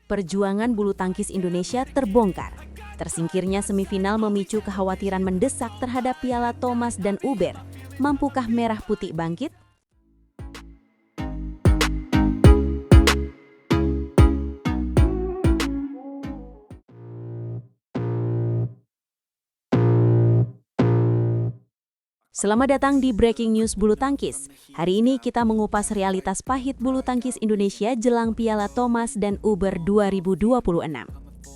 perjuangan bulu tangkis Indonesia terbongkar. Tersingkirnya semifinal memicu kekhawatiran mendesak terhadap Piala Thomas dan Uber. Mampukah Merah Putih bangkit? Selamat datang di Breaking News Bulu Tangkis. Hari ini kita mengupas realitas pahit bulu tangkis Indonesia jelang Piala Thomas dan Uber 2026.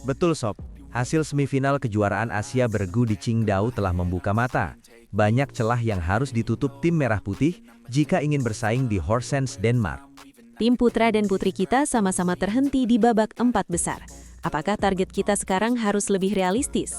Betul Sob, hasil semifinal kejuaraan Asia bergu di Qingdao telah membuka mata. Banyak celah yang harus ditutup tim Merah Putih jika ingin bersaing di Horsens, Denmark. Tim putra dan putri kita sama-sama terhenti di babak 4 besar. Apakah target kita sekarang harus lebih realistis?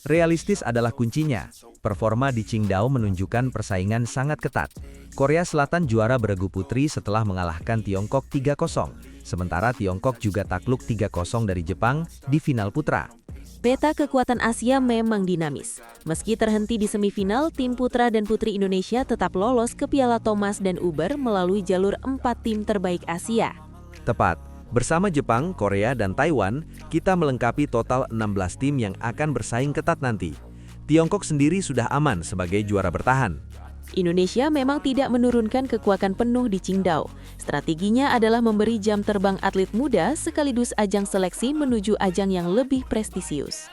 Realistis adalah kuncinya. Performa di Qingdao menunjukkan persaingan sangat ketat. Korea Selatan juara beregu putri setelah mengalahkan Tiongkok 3-0. Sementara Tiongkok juga takluk 3-0 dari Jepang di final putra. Peta kekuatan Asia memang dinamis. Meski terhenti di semifinal, tim putra dan putri Indonesia tetap lolos ke Piala Thomas dan Uber melalui jalur 4 tim terbaik Asia. Tepat. Bersama Jepang, Korea, dan Taiwan, kita melengkapi total 16 tim yang akan bersaing ketat nanti. Tiongkok sendiri sudah aman sebagai juara bertahan. Indonesia memang tidak menurunkan kekuatan penuh di Qingdao. Strateginya adalah memberi jam terbang atlet muda sekaligus ajang seleksi menuju ajang yang lebih prestisius.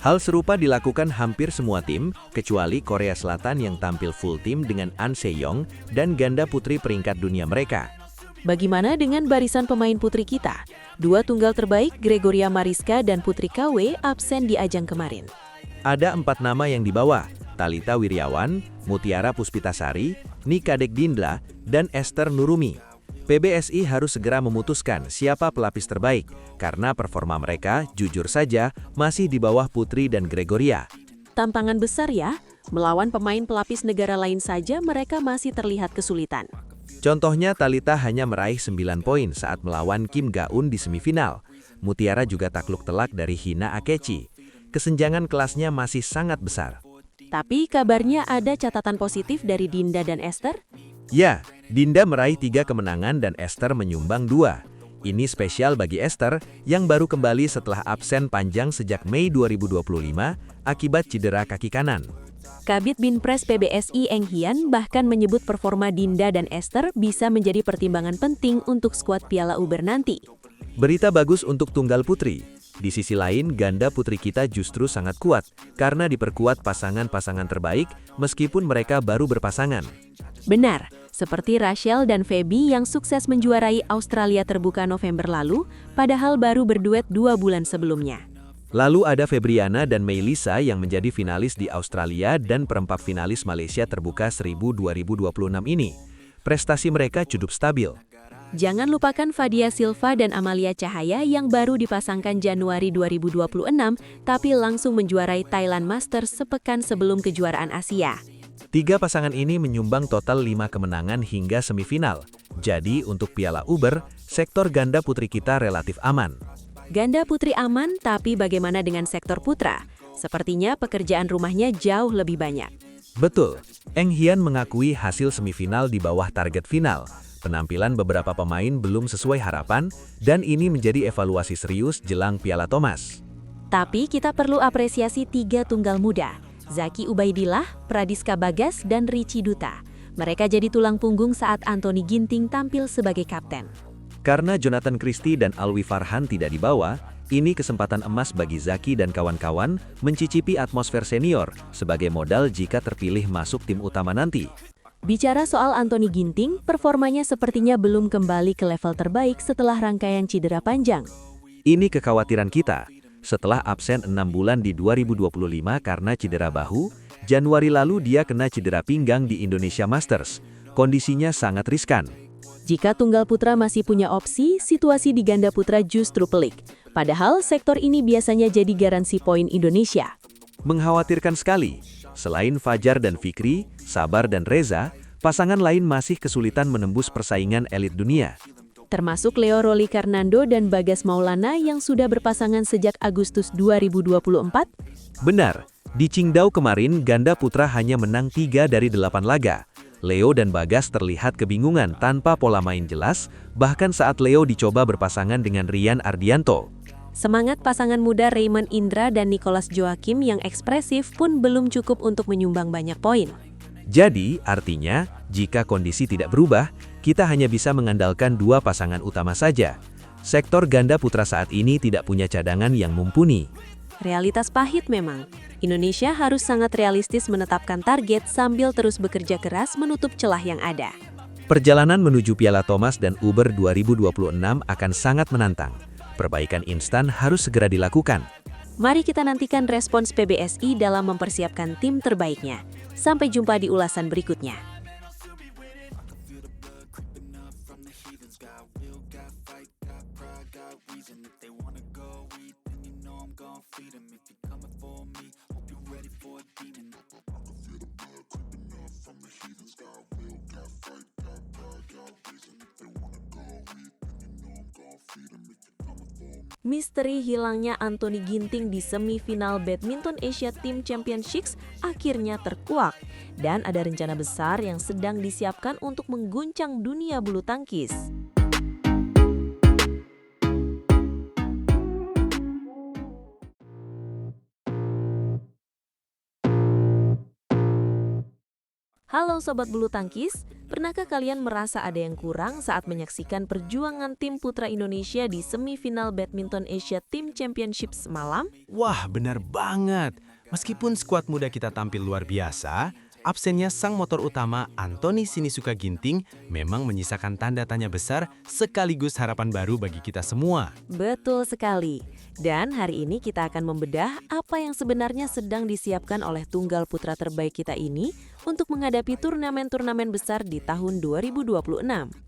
Hal serupa dilakukan hampir semua tim, kecuali Korea Selatan yang tampil full tim dengan An Se-young dan ganda putri peringkat dunia mereka. Bagaimana dengan barisan pemain putri kita? Dua tunggal terbaik, Gregoria Mariska dan Putri KW, absen di ajang kemarin. Ada 4 nama yang dibawa, Thalita Wirjawan, Mutiara Puspitasari, Nika Dekdindla, dan Esther Nurumi. PBSI harus segera memutuskan siapa pelapis terbaik, karena performa mereka, jujur saja, masih di bawah Putri dan Gregoria. Tantangan besar ya, melawan pemain pelapis negara lain saja mereka masih terlihat kesulitan. Contohnya Thalita hanya meraih 9 poin saat melawan Kim Ga-eun di semifinal. Mutiara juga takluk telak dari Hina Akechi. Kesenjangan kelasnya masih sangat besar. Tapi kabarnya ada catatan positif dari Dinda dan Esther? Ya, Dinda meraih 3 kemenangan dan Esther menyumbang 2. Ini spesial bagi Esther yang baru kembali setelah absen panjang sejak Mei 2025 akibat cedera kaki kanan. Kabid Binpres PBSI Eng Hian bahkan menyebut performa Dinda dan Esther bisa menjadi pertimbangan penting untuk skuad Piala Uber nanti. Berita bagus untuk tunggal putri. Di sisi lain, ganda putri kita justru sangat kuat karena diperkuat pasangan-pasangan terbaik meskipun mereka baru berpasangan. Benar, seperti Rachel dan Feby yang sukses menjuarai Australia Terbuka November lalu, padahal baru berduet 2 bulan sebelumnya. Lalu ada Febriana dan Meilisa yang menjadi finalis di Australia dan perempat finalis Malaysia Terbuka 1000 2026 ini. Prestasi mereka cukup stabil. Jangan lupakan Fadia Silva dan Amalia Cahaya yang baru dipasangkan Januari 2026, tapi langsung menjuarai Thailand Masters sepekan sebelum kejuaraan Asia. 3 pasangan ini menyumbang total 5 kemenangan hingga semifinal. Jadi untuk Piala Uber, sektor ganda putri kita relatif aman. Ganda putri aman, tapi bagaimana dengan sektor putra? Sepertinya pekerjaan rumahnya jauh lebih banyak. Betul, Eng Hian mengakui hasil semifinal di bawah target final. Penampilan beberapa pemain belum sesuai harapan, dan ini menjadi evaluasi serius jelang Piala Thomas. Tapi kita perlu apresiasi 3 tunggal muda, Zaki Ubaidillah, Pradiska Bagas, dan Richie Duta. Mereka jadi tulang punggung saat Anthony Ginting tampil sebagai kapten. Karena Jonathan Christie dan Alwi Farhan tidak dibawa, ini kesempatan emas bagi Zaki dan kawan-kawan mencicipi atmosfer senior sebagai modal jika terpilih masuk tim utama nanti. Bicara soal Anthony Ginting, performanya sepertinya belum kembali ke level terbaik setelah rangkaian cedera panjang. Ini kekhawatiran kita. Setelah absen 6 bulan di 2025 karena cedera bahu, Januari lalu dia kena cedera pinggang di Indonesia Masters. Kondisinya sangat riskan. Jika tunggal putra masih punya opsi, situasi di ganda putra justru pelik. Padahal sektor ini biasanya jadi garansi poin Indonesia. Mengkhawatirkan sekali. Selain Fajar dan Fikri, Sabar dan Reza, pasangan lain masih kesulitan menembus persaingan elit dunia. Termasuk Leo Roli Karnando dan Bagas Maulana yang sudah berpasangan sejak Agustus 2024. Benar, di Qingdao kemarin ganda putra hanya menang 3 dari 8 laga. Leo dan Bagas terlihat kebingungan tanpa pola main jelas, bahkan saat Leo dicoba berpasangan dengan Rian Ardianto. Semangat pasangan muda Raymond Indra dan Nicholas Joachim yang ekspresif pun belum cukup untuk menyumbang banyak poin. Jadi, artinya, jika kondisi tidak berubah, kita hanya bisa mengandalkan dua pasangan utama saja. Sektor ganda putra saat ini tidak punya cadangan yang mumpuni. Realitas pahit memang. Indonesia harus sangat realistis menetapkan target sambil terus bekerja keras menutup celah yang ada. Perjalanan menuju Piala Thomas dan Uber 2026 akan sangat menantang. Perbaikan instan harus segera dilakukan. Mari kita nantikan respons PBSI dalam mempersiapkan tim terbaiknya. Sampai jumpa di ulasan berikutnya. Misteri hilangnya Anthony Ginting di semifinal Badminton Asia Team Championships akhirnya terkuak. Dan ada rencana besar yang sedang disiapkan untuk mengguncang dunia bulu tangkis. Halo Sobat Bulu Tangkis, pernahkah kalian merasa ada yang kurang saat menyaksikan perjuangan tim putra Indonesia di semifinal Badminton Asia Team Championships semalam? Wah, benar banget. Meskipun skuad muda kita tampil luar biasa, absennya sang motor utama Anthony Sinisuka Ginting memang menyisakan tanda tanya besar sekaligus harapan baru bagi kita semua. Betul sekali. Dan hari ini kita akan membedah apa yang sebenarnya sedang disiapkan oleh tunggal putra terbaik kita ini untuk menghadapi turnamen-turnamen besar di tahun 2026.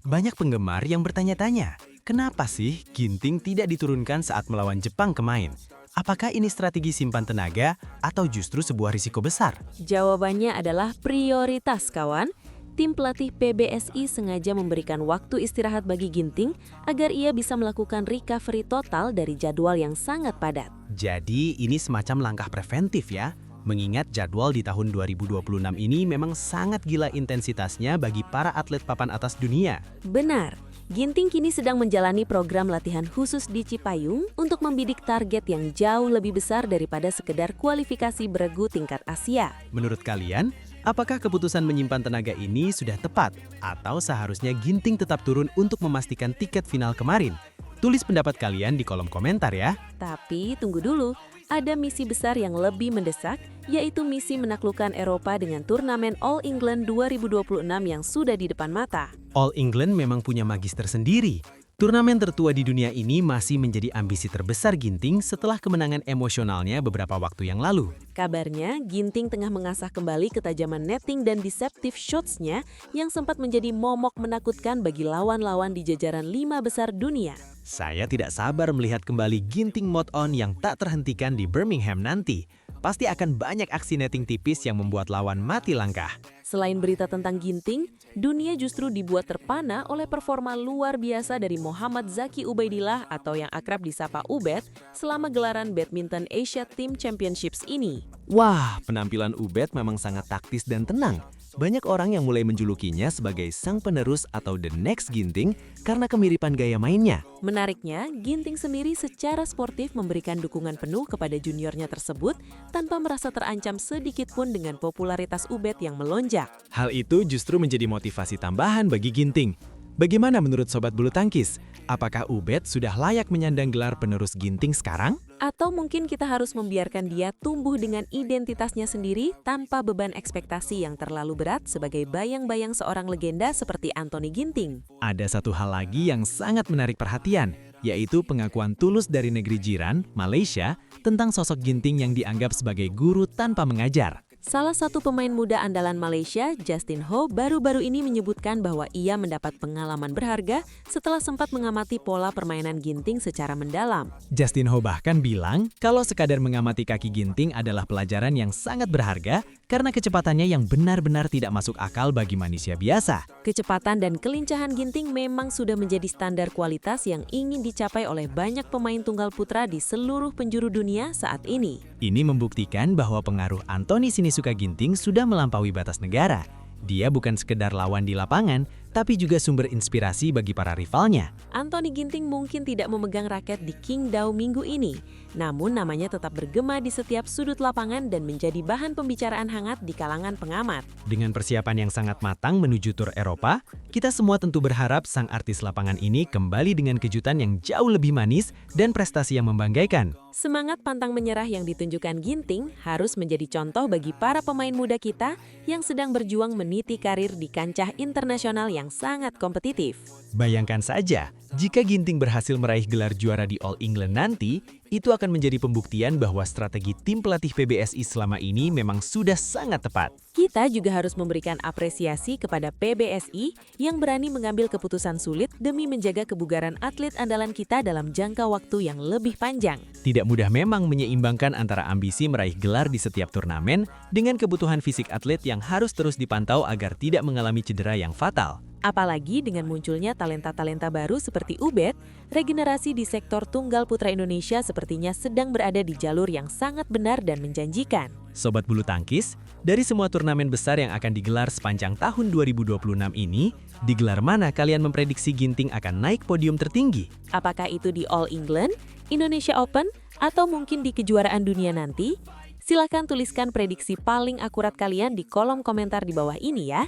Banyak penggemar yang bertanya-tanya, kenapa sih Ginting tidak diturunkan saat melawan Jepang kemarin? Apakah ini strategi simpan tenaga atau justru sebuah risiko besar? Jawabannya adalah prioritas, kawan. Tim pelatih PBSI sengaja memberikan waktu istirahat bagi Ginting agar ia bisa melakukan recovery total dari jadwal yang sangat padat. Jadi ini semacam langkah preventif ya, mengingat jadwal di tahun 2026 ini memang sangat gila intensitasnya bagi para atlet papan atas dunia. Benar, Ginting kini sedang menjalani program latihan khusus di Cipayung untuk membidik target yang jauh lebih besar daripada sekedar kualifikasi beregu tingkat Asia. Menurut kalian, apakah keputusan menyimpan tenaga ini sudah tepat? Atau seharusnya Ginting tetap turun untuk memastikan tiket final kemarin? Tulis pendapat kalian di kolom komentar ya. Tapi tunggu dulu, ada misi besar yang lebih mendesak, yaitu misi menaklukkan Eropa dengan turnamen All England 2026 yang sudah di depan mata. All England memang punya magis tersendiri. Turnamen tertua di dunia ini masih menjadi ambisi terbesar Ginting setelah kemenangan emosionalnya beberapa waktu yang lalu. Kabarnya, Ginting tengah mengasah kembali ketajaman netting dan deceptive shots-nya yang sempat menjadi momok menakutkan bagi lawan-lawan di jajaran 5 besar dunia. Saya tidak sabar melihat kembali Ginting mode on yang tak terhentikan di Birmingham nanti. Pasti akan banyak aksi netting tipis yang membuat lawan mati langkah. Selain berita tentang Ginting, dunia justru dibuat terpana oleh performa luar biasa dari Muhammad Zaki Ubaidillah atau yang akrab disapa Ubed selama gelaran Badminton Asia Team Championships ini. Wah, penampilan Ubed memang sangat taktis dan tenang. Banyak orang yang mulai menjulukinya sebagai sang penerus atau the next Ginting karena kemiripan gaya mainnya. Menariknya, Ginting sendiri secara sportif memberikan dukungan penuh kepada juniornya tersebut tanpa merasa terancam sedikit pun dengan popularitas Ubed yang melonjak. Hal itu justru menjadi motivasi tambahan bagi Ginting. Bagaimana menurut Sobat Bulu Tangkis? Apakah Ubed sudah layak menyandang gelar penerus Ginting sekarang? Atau mungkin kita harus membiarkan dia tumbuh dengan identitasnya sendiri tanpa beban ekspektasi yang terlalu berat sebagai bayang-bayang seorang legenda seperti Anthony Ginting. Ada satu hal lagi yang sangat menarik perhatian, yaitu pengakuan tulus dari negeri jiran, Malaysia, tentang sosok Ginting yang dianggap sebagai guru tanpa mengajar. Salah satu pemain muda andalan Malaysia, Justin Ho, baru-baru ini menyebutkan bahwa ia mendapat pengalaman berharga setelah sempat mengamati pola permainan Ginting secara mendalam. Justin Ho bahkan bilang kalau sekadar mengamati kaki Ginting adalah pelajaran yang sangat berharga karena kecepatannya yang benar-benar tidak masuk akal bagi manusia biasa. Kecepatan dan kelincahan Ginting memang sudah menjadi standar kualitas yang ingin dicapai oleh banyak pemain tunggal putra di seluruh penjuru dunia saat ini. Ini membuktikan bahwa pengaruh Anthony Sinisuka Ginting sudah melampaui batas negara. Dia bukan sekedar lawan di lapangan, tapi juga sumber inspirasi bagi para rivalnya. Anthony Ginting mungkin tidak memegang raket di Qingdao minggu ini, namun namanya tetap bergema di setiap sudut lapangan dan menjadi bahan pembicaraan hangat di kalangan pengamat. Dengan persiapan yang sangat matang menuju tur Eropa, kita semua tentu berharap sang artis lapangan ini kembali dengan kejutan yang jauh lebih manis dan prestasi yang membanggakan. Semangat pantang menyerah yang ditunjukkan Ginting harus menjadi contoh bagi para pemain muda kita yang sedang berjuang meniti karir di kancah internasional yang sangat kompetitif. Bayangkan saja, jika Ginting berhasil meraih gelar juara di All England nanti, itu akan menjadi pembuktian bahwa strategi tim pelatih PBSI selama ini memang sudah sangat tepat. Kita juga harus memberikan apresiasi kepada PBSI yang berani mengambil keputusan sulit demi menjaga kebugaran atlet andalan kita dalam jangka waktu yang lebih panjang. Tidak mudah memang menyeimbangkan antara ambisi meraih gelar di setiap turnamen dengan kebutuhan fisik atlet yang harus terus dipantau agar tidak mengalami cedera yang fatal. Apalagi dengan munculnya talenta-talenta baru seperti Ubed, regenerasi di sektor tunggal putra Indonesia sepertinya sedang berada di jalur yang sangat benar dan menjanjikan. Sobat bulu tangkis, dari semua turnamen besar yang akan digelar sepanjang tahun 2026 ini, di gelar mana kalian memprediksi Ginting akan naik podium tertinggi? Apakah itu di All England, Indonesia Open, atau mungkin di kejuaraan dunia nanti? Silakan tuliskan prediksi paling akurat kalian di kolom komentar di bawah ini ya.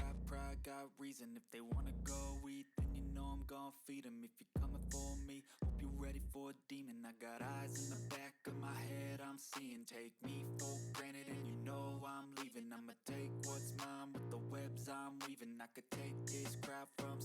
Take me for granted and you know I'm leaving. I'ma take what's mine with the webs I'm weaving. I could take this crowd from